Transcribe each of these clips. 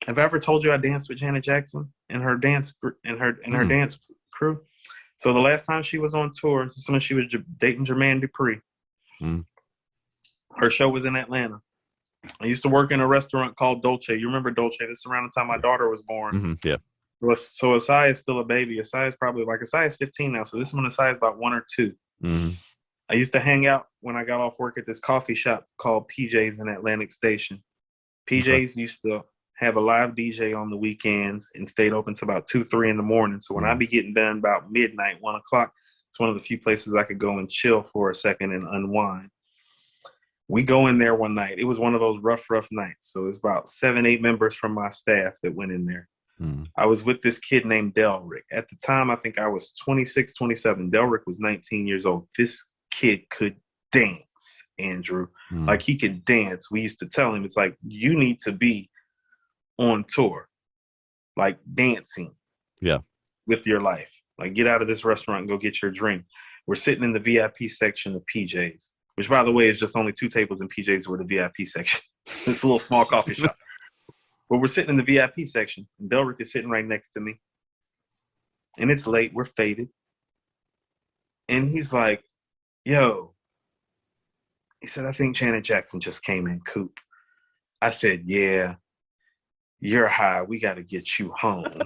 Have I ever told you I danced with Janet Jackson and her her Mm, dance crew? So the last time she was on tour, this is when she was dating Jermaine Dupri. mm, Her show was in Atlanta. I used to work in a restaurant called Dolce. You remember Dolce? This is around the time my yeah. daughter was born. Yeah. So Asai is still a baby. Asai is probably like Asai is 15 now. So this is when Asai is about 1 or 2. Mm, I used to hang out when I got off work at this coffee shop called PJ's in Atlantic Station. okay. PJ's used to have a live DJ on the weekends and stayed open till about 2, 3 in the morning. So when I Mm, be getting done about midnight, 1 o'clock, it's one of the few places I could go and chill for a second and unwind. We go in there one night. It was one of those rough nights. So it's about 7, 8 members from my staff that went in there. mm, I was with this kid named Delrick. At the time, I think I was 26, 27. Delrick was 19 years old. This kid could dance, Andrew. mm, Like he could dance. We used to tell him, it's like, you need to be on tour, like dancing yeah. with your life. Like get out of this restaurant and go get your drink. We're sitting in the VIP section of PJ's, which by the way is just only 2 tables in PJ's were the VIP section. This little small coffee shop. But we're sitting in the VIP section, and Delrick is sitting right next to me. And it's late, we're faded. And he's like, yo, he said, I think Janet Jackson just came in, Coop. I said, yeah, you're high. We got to get you home.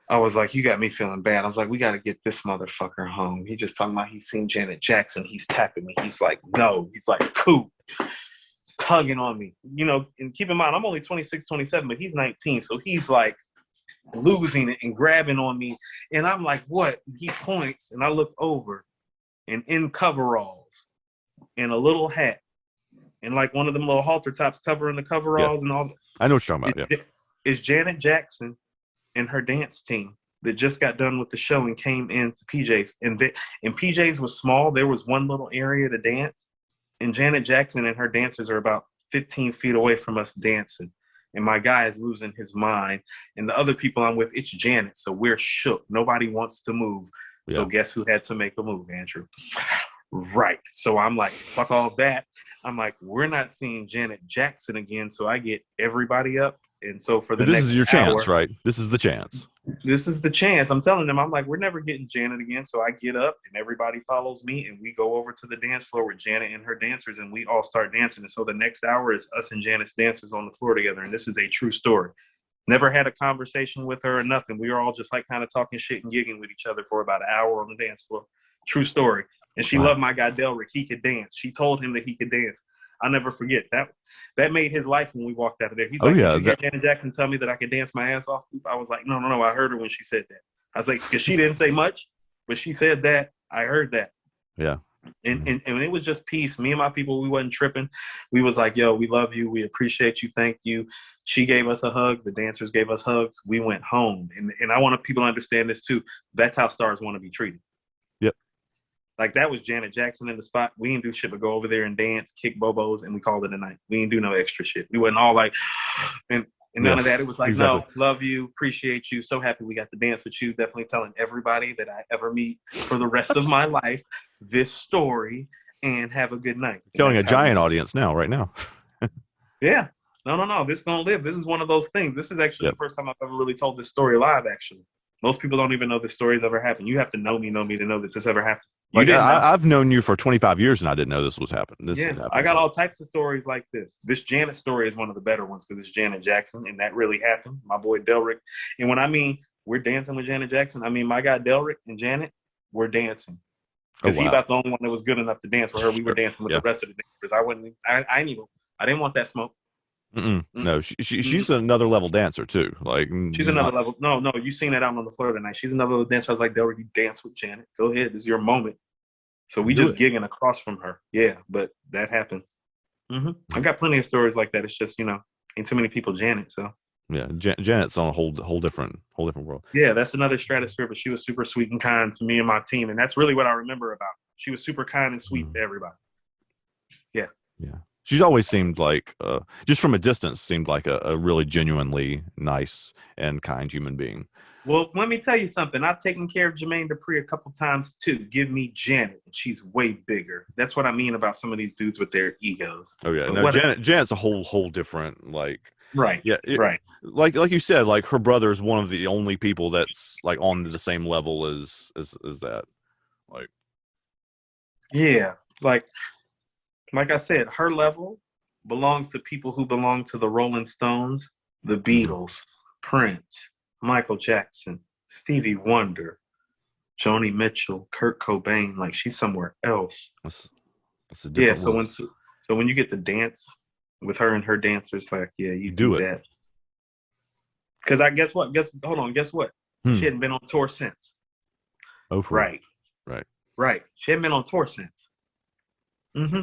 I was like, you got me feeling bad. I was like, we got to get this motherfucker home. He just talking about he's seen Janet Jackson. He's tapping me. He's like, no. He's like, Coop. He's tugging on me. You know, and keep in mind, I'm only 26, 27, but he's 19. So he's like losing it and grabbing on me. And I'm like, what? And he points, and I look over, and in coveralls and a little hat and like one of them little halter tops covering the Yeah. coveralls and all. I know what you're talking about. Yeah. Is Janet Jackson and her dance team that just got done with the show and came into PJ's. And PJ's was small. There was one little area to dance. And Janet Jackson and her dancers are about 15 feet away from us dancing. And my guy is losing his mind. And the other people I'm with, it's Janet. So we're shook. Nobody wants to move. So Yeah. guess who had to make a move, Andrew? Right. So I'm like, fuck all that. I'm like, we're not seeing Janet Jackson again. So I get everybody up. And so for the But this next is your chance, hour, right? This is the chance. this is the chance. I'm telling them, I'm like, we're never getting Janet again. So I get up and everybody follows me and we go over to the dance floor with Janet and her dancers and we all start dancing. And so the next hour is us and Janet's dancers on the floor together. And this is a true story. Never had a conversation with her or nothing. We were all just like kind of talking shit and gigging with each other for about an hour on the dance floor. True story. And she Wow. loved my guy Delrick. He could dance. She told him that he could dance. I'll never forget that. That made his life when we walked out of there. He's Oh like, "Did yeah. you hear Janet Jackson tell me that I could dance my ass off?" I was like, "No. I heard her when she said that." I was like, "Because she didn't say much, but she said that. I heard that." Yeah. And it was just peace. Me and my people, we wasn't tripping. We was like, "Yo, we love you. We appreciate you. Thank you." She gave us a hug. The dancers gave us hugs. We went home. And I want people to understand this too. That's how stars want to be treated. Yep. Like that was Janet Jackson in the spot. We didn't do shit but go over there and dance, kick bobos, and we called it a night. We didn't do no extra shit. We wasn't all like, and none Yeah. of that. It was like, Exactly. no, love you, appreciate you, so happy we got to dance with you. Definitely telling everybody that I ever meet for the rest of my life this story and have a good night. And Killing a that's how giant audience now, right now. yeah. No. This is gonna live. This is one of those things. This is actually Yep. the first time I've ever really told this story live, actually. Most people don't even know this story's ever happened. You have to know me to know that this ever happened. You Like didn't know. I've known you for 25 years and I didn't know this was happening. This Yeah, had I happened. got So all types of stories like this. This Janet story is one of the better ones because it's Janet Jackson, and that really happened. My boy Delrick. And when I mean we're dancing with Janet Jackson, I mean my guy Delrick and Janet were dancing. oh Because he wow. about the only one that was good enough to dance with her. We were Sure. dancing with Yeah. the rest of the dancers. I didn't want that smoke. Mm-mm. Mm, No, she's another level dancer too. Like She's another not level. No, you seen that out on the floor tonight. She's another level dancer. I was like, Delrick, you dance with Janet. Go ahead. This is your moment. So we do just it. gigging across from her. Yeah, but that happened. I got plenty of stories like that. It's just, ain't too many people Janet. So Yeah, Janet's on a whole different world. yeah, that's another stratosphere. But she was super sweet and kind to me and my team, and that's really what I remember about her. She was super kind and sweet Mm. to everybody. Yeah. Yeah, she's always seemed like, just from a distance, seemed like a really genuinely nice and kind human being. Well, let me tell you something. I've taken care of Jermaine Dupri a couple times too. Give me Janet, and she's way bigger. That's what I mean about some of these dudes with their egos. Oh yeah, But no, what? Janet's a whole different like. Right, Yeah, right. like you said, like her brother is one of the only people that's like on the same level as that. Like, Yeah, like I said, her level belongs to people who belong to the Rolling Stones, the mhm. Beatles, Prince, Michael Jackson, Stevie Wonder, Joni Mitchell, Kurt Cobain. Like she's somewhere else. That's a Yeah. different So world. when you get to dance with her and her dancers, like yeah, you You do do it. that. Because I guess what? Hold on. Guess what? She Hmm. hadn't been on tour since. Oh, for real. Right. Right. Right. She hadn't been on tour since. Mm-hmm.